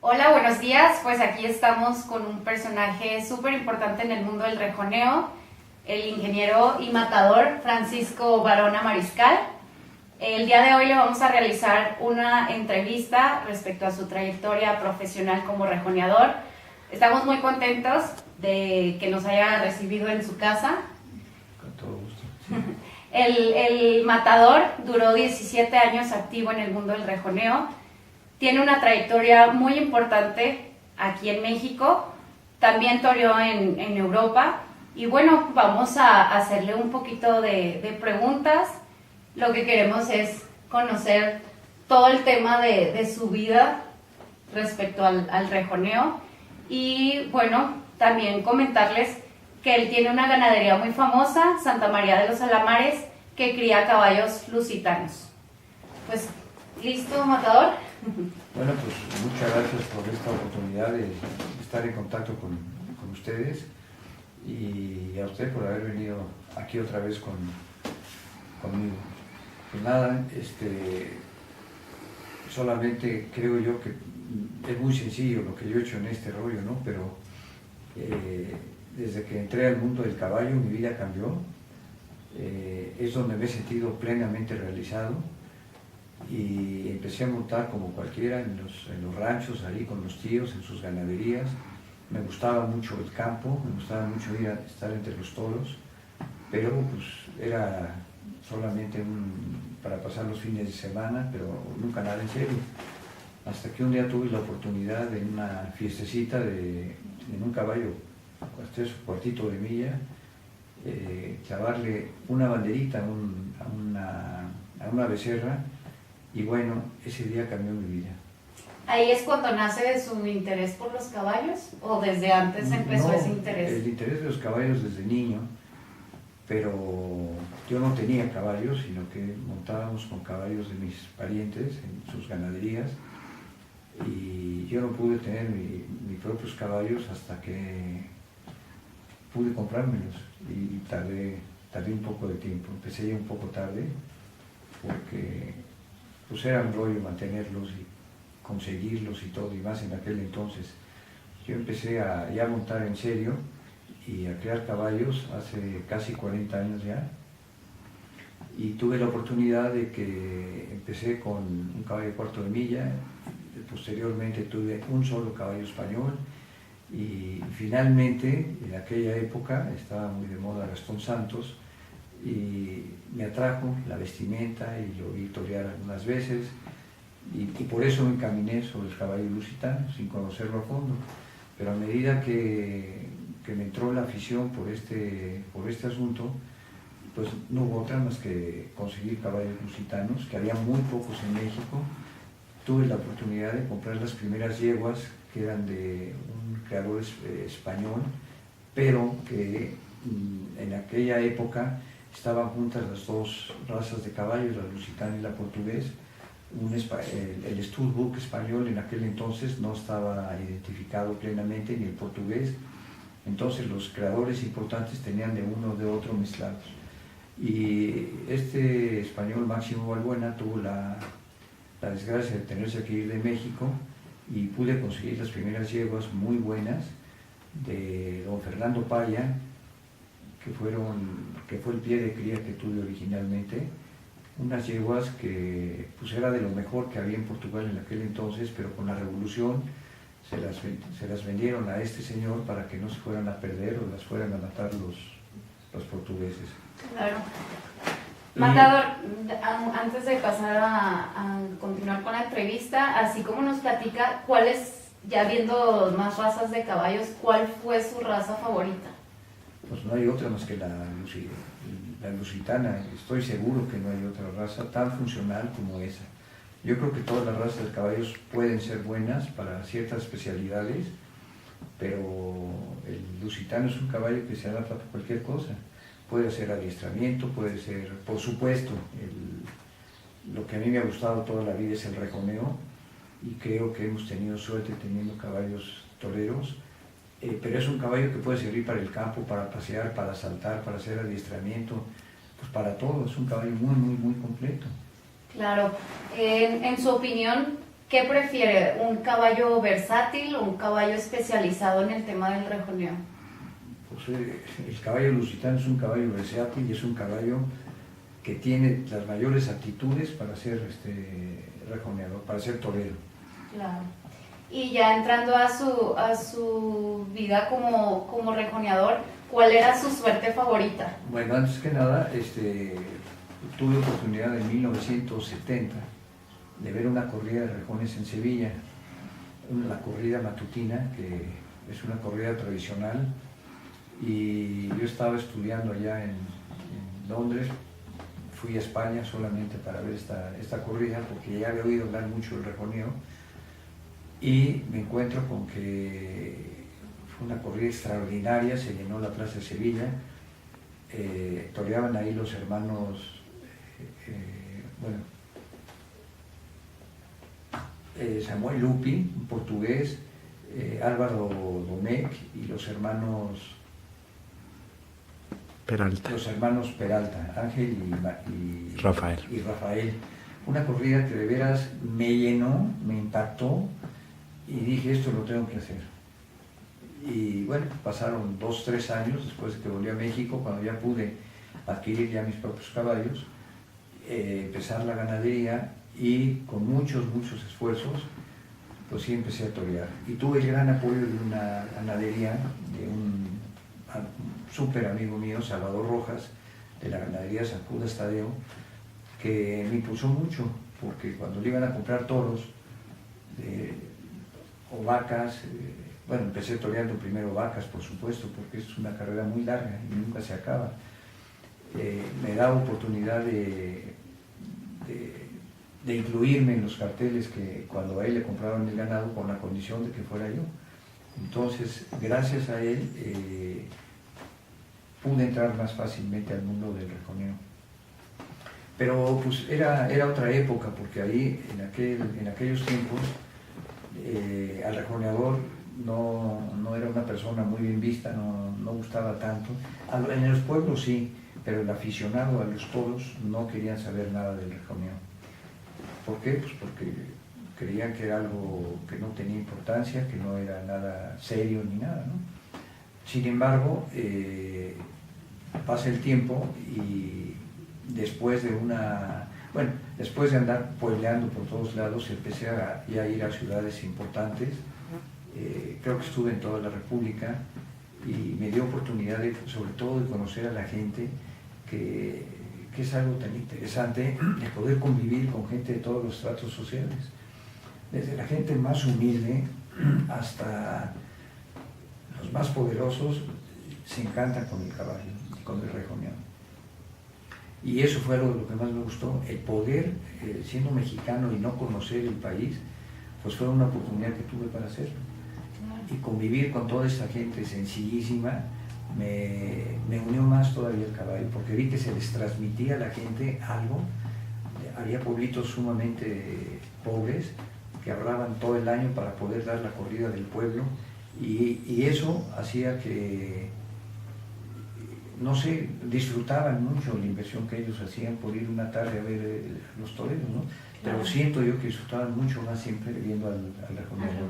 Hola, buenos días. Pues aquí estamos con un personaje súper importante en el mundo del rejoneo, el ingeniero y matador Francisco Varona Mariscal. El día de hoy le vamos a realizar una entrevista respecto a su trayectoria profesional como rejoneador. Estamos muy contentos de que nos haya recibido en su casa. Con todo gusto. Sí. El matador duró 17 años activo en el mundo del rejoneo. Tiene una trayectoria muy importante aquí en México, también toreó en Europa. Y bueno, vamos a hacerle un poquito de preguntas. Lo que queremos es conocer todo el tema de su vida respecto al rejoneo. Y bueno, también comentarles que él tiene una ganadería muy famosa, Santa María de los Alamares, que cría caballos lusitanos. Pues, ¿listo, matador? Bueno, pues muchas gracias por esta oportunidad de estar en contacto con ustedes y a usted por haber venido aquí otra vez conmigo. Pues nada, solamente creo yo que es muy sencillo lo que yo he hecho en este rollo, ¿no? Pero desde que entré al mundo del caballo mi vida cambió, es donde me he sentido plenamente realizado. Y empecé a montar como cualquiera en los ranchos, ahí con los tíos, en sus ganaderías. Me gustaba mucho el campo, me gustaba mucho ir a estar entre los toros, pero pues era solamente para pasar los fines de semana, pero nunca nada en serio. Hasta que un día tuve la oportunidad en una fiestecita en un caballo, hasta su cuartito de milla, clavarle una banderita a una becerra. Y bueno, ese día cambió mi vida. ¿Ahí es cuando nace su interés por los caballos o desde antes empezó ese interés? El interés de los caballos desde niño, pero yo no tenía caballos, sino que montábamos con caballos de mis parientes en sus ganaderías y yo no pude tener mis propios caballos hasta que pude comprármelos y tardé un poco de tiempo. Empecé ya un poco tarde porque pues era un rollo mantenerlos y conseguirlos y todo, y más en aquel entonces. Yo empecé a montar en serio y a crear caballos hace casi 40 años ya, y tuve la oportunidad de que empecé con un caballo de cuarto de milla, posteriormente tuve un solo caballo español, y finalmente en aquella época estaba muy de moda Gastón Santos, y me atrajo la vestimenta y lo vi torear algunas veces y por eso me encaminé sobre el caballo lusitano sin conocerlo a fondo, pero a medida que me entró la afición por este asunto, pues no hubo otra más que conseguir caballos lusitanos, que había muy pocos en México. Tuve la oportunidad de comprar las primeras yeguas que eran de un creador español, pero que en aquella época estaban juntas las dos razas de caballos, la lusitana y la portugués. El Stuttgart español en aquel entonces no estaba identificado plenamente, ni el portugués, entonces los creadores importantes tenían de uno o de otro mezclados. Y este español, Máximo Balbuena, tuvo la desgracia de tenerse que ir de México y pude conseguir las primeras yeguas muy buenas de don Fernando Paya, que fue el pie de cría que tuve originalmente, unas yeguas que pues era de lo mejor que había en Portugal en aquel entonces, pero con la revolución se las vendieron a este señor para que no se fueran a perder o las fueran a matar los portugueses. Claro. Matador, antes de pasar a continuar con la entrevista, así como nos platica cuáles, ya viendo más razas de caballos, ¿cuál fue su raza favorita? Pues no hay otra más que la lusitana. Estoy seguro que no hay otra raza tan funcional como esa. Yo creo que todas las razas de caballos pueden ser buenas para ciertas especialidades, pero el lusitano es un caballo que se adapta a cualquier cosa. Puede ser adiestramiento, puede ser, por supuesto, lo que a mí me ha gustado toda la vida es el rejoneo, y creo que hemos tenido suerte teniendo caballos toreros. Pero es un caballo que puede servir para el campo, para pasear, para saltar, para hacer adiestramiento, pues para todo. Es un caballo muy, muy, muy completo. Claro. En su opinión, ¿Qué prefiere? ¿Un caballo versátil o un caballo especializado en el tema del rejoneo? Pues el caballo lusitano es un caballo versátil y es un caballo que tiene las mayores aptitudes para ser rejoneador, para ser torero. Claro. Y ya entrando a su vida como rejoneador, ¿cuál era su suerte favorita? Bueno, antes que nada, tuve oportunidad en 1970 de ver una corrida de rejones en Sevilla, la corrida matutina, que es una corrida tradicional, y yo estaba estudiando allá en Londres. Fui a España solamente para ver esta corrida, porque ya había oído hablar mucho del rejoneo, y me encuentro con que fue una corrida extraordinaria, se llenó la plaza de Sevilla, toreaban ahí los hermanos, Samuel Lupi, un portugués, Álvaro Domecq y los hermanos Peralta, Ángel y Rafael. Una corrida que de veras me llenó, me impactó, y dije, esto lo tengo que hacer. Y bueno, pasaron 2-3 años después de que volví a México, cuando ya pude adquirir ya mis propios caballos, empezar la ganadería, y con muchos esfuerzos, pues sí empecé a torear. Y tuve el gran apoyo de una ganadería, de un súper amigo mío, Salvador Rojas, de la ganadería San Judas Tadeo, que me impulsó mucho, porque cuando le iban a comprar toros o vacas, bueno, empecé toreando primero vacas, por supuesto, porque es una carrera muy larga y nunca se acaba. Me da oportunidad de incluirme en los carteles que cuando a él le compraron el ganado, con la condición de que fuera yo. Entonces, gracias a él, pude entrar más fácilmente al mundo del rejoneo. Pero pues era otra época, porque ahí, en aquellos tiempos, al rejoneador no era una persona muy bien vista, no gustaba tanto. En los pueblos sí, pero el aficionado a los toros no querían saber nada del rejoneo. ¿Por qué? Pues porque creían que era algo que no tenía importancia, que no era nada serio ni nada, ¿no? Sin embargo, pasa el tiempo y después de andar puebleando por todos lados, empecé a ir a ciudades importantes. Creo que estuve en toda la República y me dio oportunidad sobre todo de conocer a la gente, que es algo tan interesante, de poder convivir con gente de todos los estratos sociales, desde la gente más humilde hasta los más poderosos. Se encantan con el caballo, con el rejoneo. Y eso fue algo de lo que más me gustó, el poder, siendo mexicano y no conocer el país, pues fue una oportunidad que tuve para hacerlo. Y convivir con toda esta gente sencillísima me unió más todavía el caballo, porque vi que se les transmitía a la gente algo. Había pueblitos sumamente pobres que ahorraban todo el año para poder dar la corrida del pueblo, y eso hacía que, no sé, disfrutaban mucho la inversión que ellos hacían por ir una tarde a ver los toreros, ¿no? Pero siento yo que disfrutaban mucho más siempre viendo al rejoneador.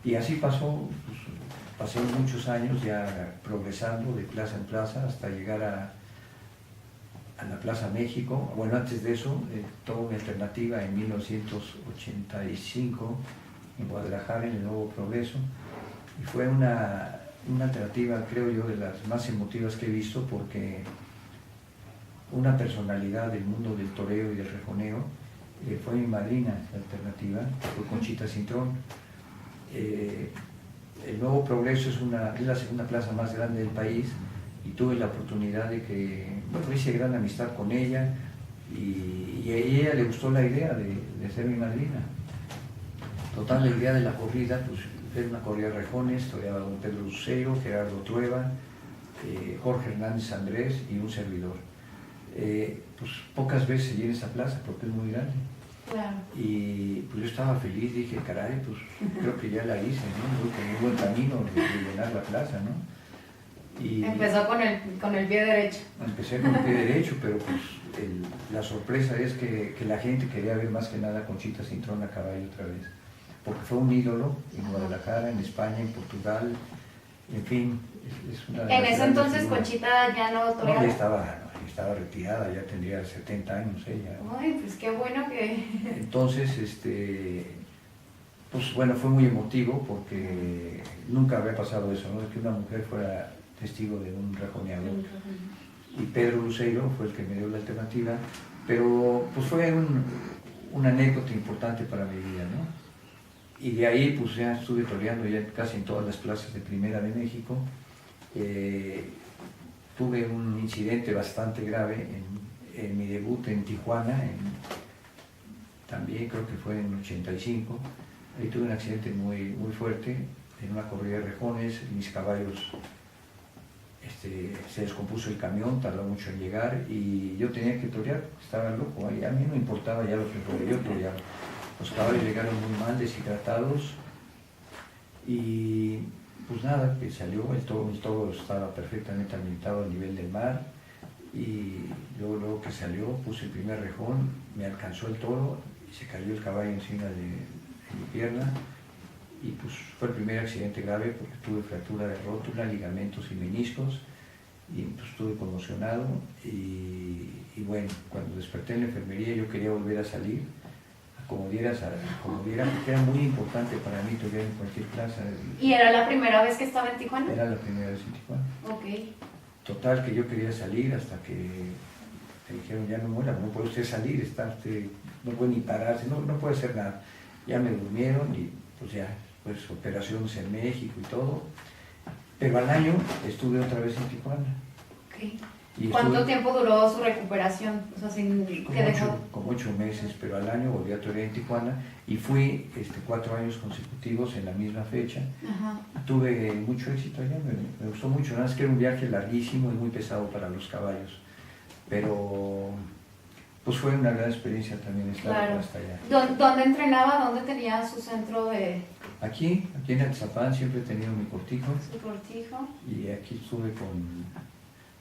Y así pasó, pues, pasé muchos años ya progresando de plaza en plaza hasta llegar a la Plaza México. Bueno, antes de eso, tuve una alternativa en 1985 en Guadalajara, en el Nuevo Progreso, y fue una alternativa, creo yo, de las más emotivas que he visto, porque una personalidad del mundo del toreo y del rejoneo fue mi madrina. La alternativa fue Conchita Cintrón. El Nuevo Progreso es la segunda plaza más grande del país, y tuve la oportunidad de que, bueno, hice gran amistad con ella, y a ella le gustó la idea de ser mi madrina. Total, la idea de la corrida, pues era una corrida de rejones, toreaba don Pedro Lucero, Gerardo Trueba, Jorge Hernández Andrés y un servidor. Pues pocas veces se llena esa plaza porque es muy grande. Claro. Y pues yo estaba feliz, dije, caray, pues creo que ya la hice, ¿no? Voy con un buen camino de llenar la plaza, ¿no? Y empezó con el pie derecho. empecé con el pie derecho, pero pues la sorpresa es que la gente quería ver más que nada a Conchita Cintrón a caballo otra vez, porque fue un ídolo en Guadalajara, en España, en Portugal, en fin. Es una de En las ese grandes entonces figuras. Conchita ya no No, toreaba. ya estaba retirada, ya tendría 70 años ella. Ay, pues qué bueno que... Entonces, pues bueno, fue muy emotivo porque nunca había pasado eso, ¿no? Que una mujer fuera testigo de un rejoneador. Y Pedro Luceiro fue el que me dio la alternativa, pero pues fue una anécdota importante para mi vida, ¿no? Y de ahí pues ya estuve toreando ya casi en todas las plazas de Primera de México. Tuve un incidente bastante grave en mi debut en Tijuana, también creo que fue en 85. Ahí tuve un accidente muy fuerte en una corrida de rejones. Mis caballos, se descompuso el camión, tardó mucho en llegar y yo tenía que torear, estaba loco. A mí no importaba ya lo que fuera, yo toreaba. Los caballos llegaron muy mal, deshidratados, y pues nada, que salió el toro estaba perfectamente alimentado a nivel del mar, y luego que salió puse el primer rejón, me alcanzó el toro y se cayó el caballo encima de mi pierna, y pues fue el primer accidente grave porque tuve fractura de rótula, ligamentos y meniscos, y pues estuve conmocionado, y bueno, cuando desperté en la enfermería yo quería volver a salir, como diera, porque era muy importante para mí torear en cualquier plaza. ¿Y era la primera vez que estaba en Tijuana? Era la primera vez en Tijuana. Ok. Total, que yo quería salir hasta que me dijeron, ya no muera, no puede usted salir, no puede ni pararse, no puede hacer nada. Ya me durmieron y pues ya, pues operaciones en México y todo. Pero al año estuve otra vez en Tijuana. Okay. Y ¿Cuánto tiempo duró su recuperación? O sea, como 8 meses, pero al año volví a torear en Tijuana y fui 4 años consecutivos en la misma fecha. Ajá. Tuve mucho éxito allá, me gustó mucho, nada más que era un viaje larguísimo y muy pesado para los caballos, pero pues fue una gran experiencia también estar hasta allá. ¿Dónde entrenaba? ¿Dónde tenía su centro de...? Aquí en Atzapán siempre he tenido mi cortijo. Su cortijo. Y aquí estuve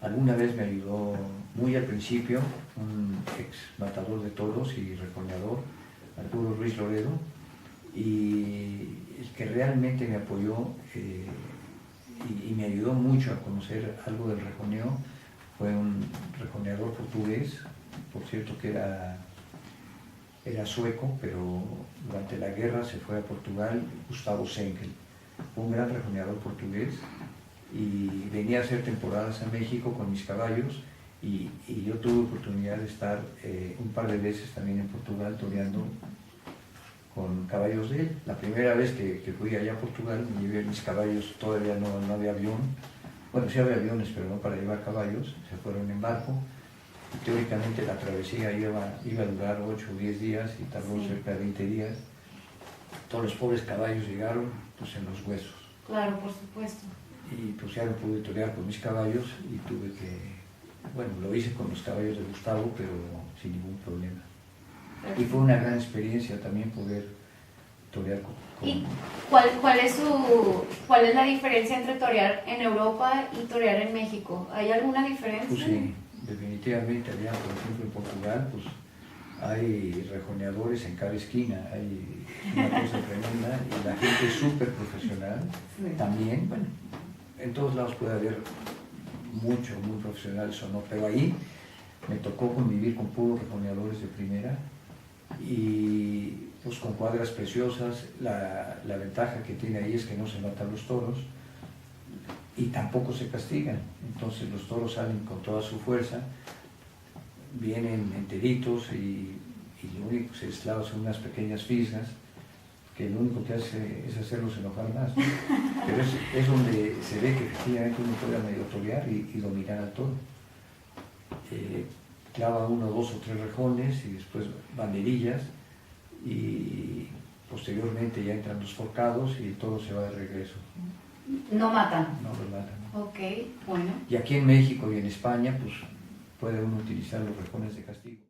alguna vez me ayudó muy al principio un ex matador de toros y rejoneador, Arturo Ruiz Loredo, y el que realmente me apoyó y me ayudó mucho a conocer algo del rejoneo fue un rejoneador portugués, por cierto que era sueco, pero durante la guerra se fue a Portugal, Gustavo Senkel, un gran rejoneador portugués, y venía a hacer temporadas a México con mis caballos, y yo tuve oportunidad de estar un par de veces también en Portugal toreando con caballos de él. La primera vez que fui allá a Portugal me llevé mis caballos, todavía no había avión, bueno sí había aviones pero no para llevar caballos, se fueron en barco. Teóricamente la travesía iba a durar 8 o 10 días y tardó cerca de 20 días. Todos los pobres caballos llegaron pues en los huesos. Claro, por supuesto. Y pues ya no pude torear con mis caballos y tuve lo hice con los caballos de Gustavo, pero sin ningún problema. Y fue una gran experiencia también poder torear con... ¿Y cuál es la diferencia entre torear en Europa y torear en México? ¿Hay alguna diferencia? Pues sí, definitivamente allá, por ejemplo, en Portugal, pues hay rejoneadores en cada esquina, hay una cosa tremenda, y la gente es súper profesional. Sí. También, bueno, en todos lados puede haber muy profesionales o no, pero ahí me tocó convivir con puros rejoneadores de primera, y pues con cuadras preciosas. La ventaja que tiene ahí es que no se matan los toros y tampoco se castigan, entonces los toros salen con toda su fuerza, vienen enteritos, y lo único que se les clava son unas pequeñas fisgas que lo único que hace es hacerlos enojar más, ¿no? Pero es donde se ve que efectivamente uno puede medio torear y dominar al toro. Clava 1, 2 o 3 rejones y después banderillas, y posteriormente ya entran los forcados y el toro se va de regreso. No matan. No lo matan. Ok, bueno. Y aquí en México y en España pues puede uno utilizar los rejones de castigo.